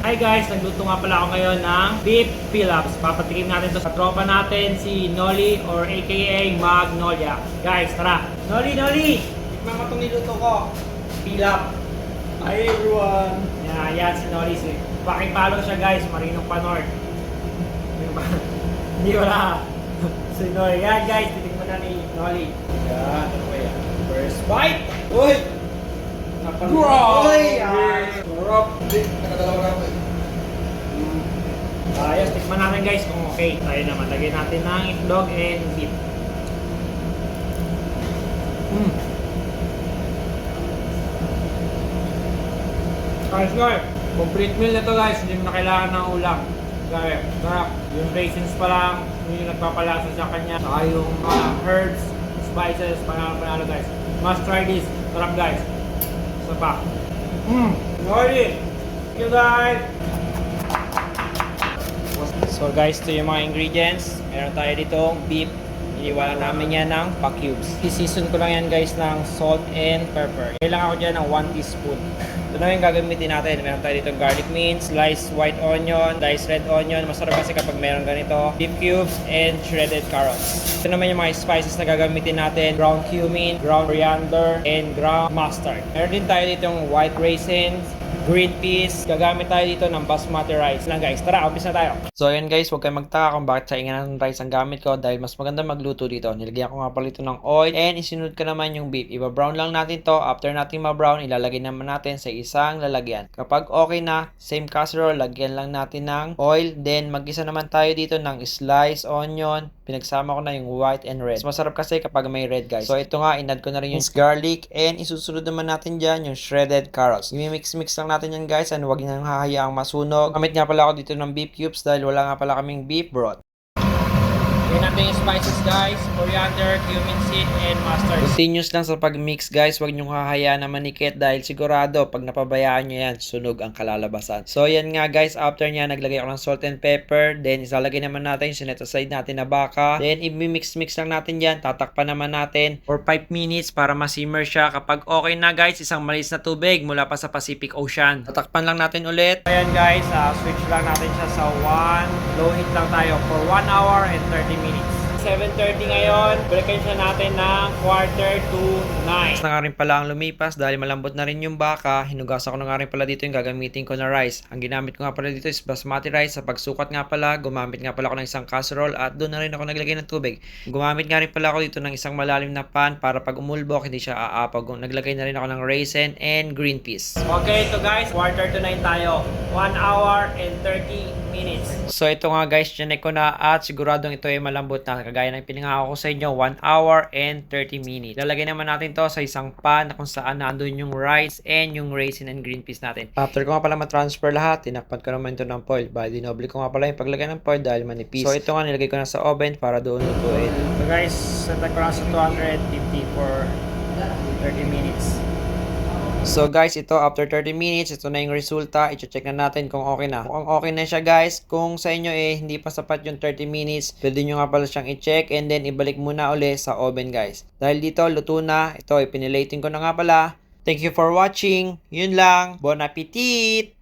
Hi guys, nagluto nga pala ako ngayon ng beef pilafs. Papatikim natin to sa tropa natin, si Noli or aka Magnolia. Guys, tara! Noli! Tikman mo itong niluto ko. Pilaf. Hi everyone! Yan si Noli. Pakipalo siya guys, Marinong Panord. Hindi wala. Si Noli. Yan guys, titikman na ni Noli. Yan, ano ba yan? First bite! Uy! Grabe! Sarap! Hindi, nakadalawa na ako eh. Ayos, tikman natin guys kung okay. Tayo naman, lagyan natin ng itlog and beef. Guys, complete meal na to guys, hindi mo na kailangan ng ulam. Gaya, sarap. Yung raisins pa lang, yung nagpapalasa sa kanya. Saka yung herbs, spices, panalo guys. Must try this. Sarap guys. Isa pa. Ready? Thank you guys! So guys, ito yung mga ingredients. Meron tayo ditong beef. Iniwalan namin yan ng pa-cubes. I-season ko lang yan guys ng salt and pepper. Kailangan ako dyan ng 1 teaspoon. Ito na yung gagamitin natin. Meron tayo ditong garlic mint, sliced white onion, diced red onion. Masarap kasi kapag meron ganito. Beef cubes and shredded carrots. Ito naman yung mga spices na gagamitin natin. Ground cumin, ground coriander, and ground mustard. Meron din tayo ditong white raisins, green peas. Gagamit tayo dito ng basmati rice lang guys. Tara, umpisa na tayo. So ayan guys, huwag kayong magtaka kung bakit saingan ng rice ang gamit ko dahil mas maganda magluto dito. Nilagyan ko nga pala ito ng oil and isinunod ko naman yung beef. Iba-brown lang natin to. After natin ma-brown, ilalagay naman natin sa isang lalagyan. Kapag okay na, same casserole, lagyan lang natin ng oil. Then mag-isa naman tayo dito ng sliced onion. Pinagsama ko na yung white and red. Mas masarap kasi kapag may red guys. So ito nga, inad ko na rin yung garlic and isusunod naman natin dyan yung shredded carrots. I-mix-mix lang natin yan guys and huwag nang hahayaang masunog. Gamit nga pala ako dito ng beef cubes dahil wala nga pala kaming beef broth. Yan natin yung spices guys, coriander, cumin seed, and mustard. Continuous lang sa pag-mix guys, huwag nyo hahayaan na manikit dahil sigurado pag napabayaan nyo yan, sunog ang kalalabasan. So yan nga guys, after nya naglagay ako ng salt and pepper, then isalagay naman natin yung sinet aside natin na baka, then i-mix-mix lang natin yan, tatakpan naman natin for 5 minutes para ma-simmer siya. Kapag okay na guys, isang malis na tubig mula pa sa Pacific Ocean. Tatakpan lang natin ulit. Ayan guys, switch lang natin siya sa 1, low heat lang tayo for 1 hour and 30 minutes. 7:30 ngayon, balikan siya natin ng 8:45. Na nga rin pala ang lumipas dahil malambot na rin yung baka. Hinugasan ko na nga rin pala dito yung gagamitin ko na rice. Ang ginamit ko nga pala dito is basmati rice. Sa pagsukat nga pala, gumamit nga pala ako ng isang casserole at doon na rin ako naglagay ng tubig. Gumamit nga rin pala ako dito ng isang malalim na pan para pag umulbok hindi siya aapag. Naglagay na rin ako ng raisin and green peas. Okay, ito guys, 8:45 tayo. 1 hour and 30 minutes. So ito nga guys, chinek ko na at siguradong ito ay malambot na. Kagaya ng pinangako ko sa inyo, 1 hour and 30 minutes. Lalagay naman natin to sa isang pan na kung saan nandun yung rice and yung raisin and green peas natin. After ko nga pala ma-transfer lahat, tinakpan ko naman ito ng foil. Bali, dinoble ko nga pala yung paglagay ng foil dahil manipis. So ito nga, nilagay ko na sa oven para doon lutuin. So guys, set ko lang sa 250 for 30 minutes. So guys, ito after 30 minutes, ito na yung resulta. I-check na natin kung okay na. Kung okay na siya guys, kung sa inyo hindi pa sapat yung 30 minutes, pwede nyo nga pala siyang i-check and then ibalik muna uli sa oven guys. Dahil dito, luto na. Ito, ipinilating ko na nga pala. Thank you for watching. Yun lang. Bon appetit!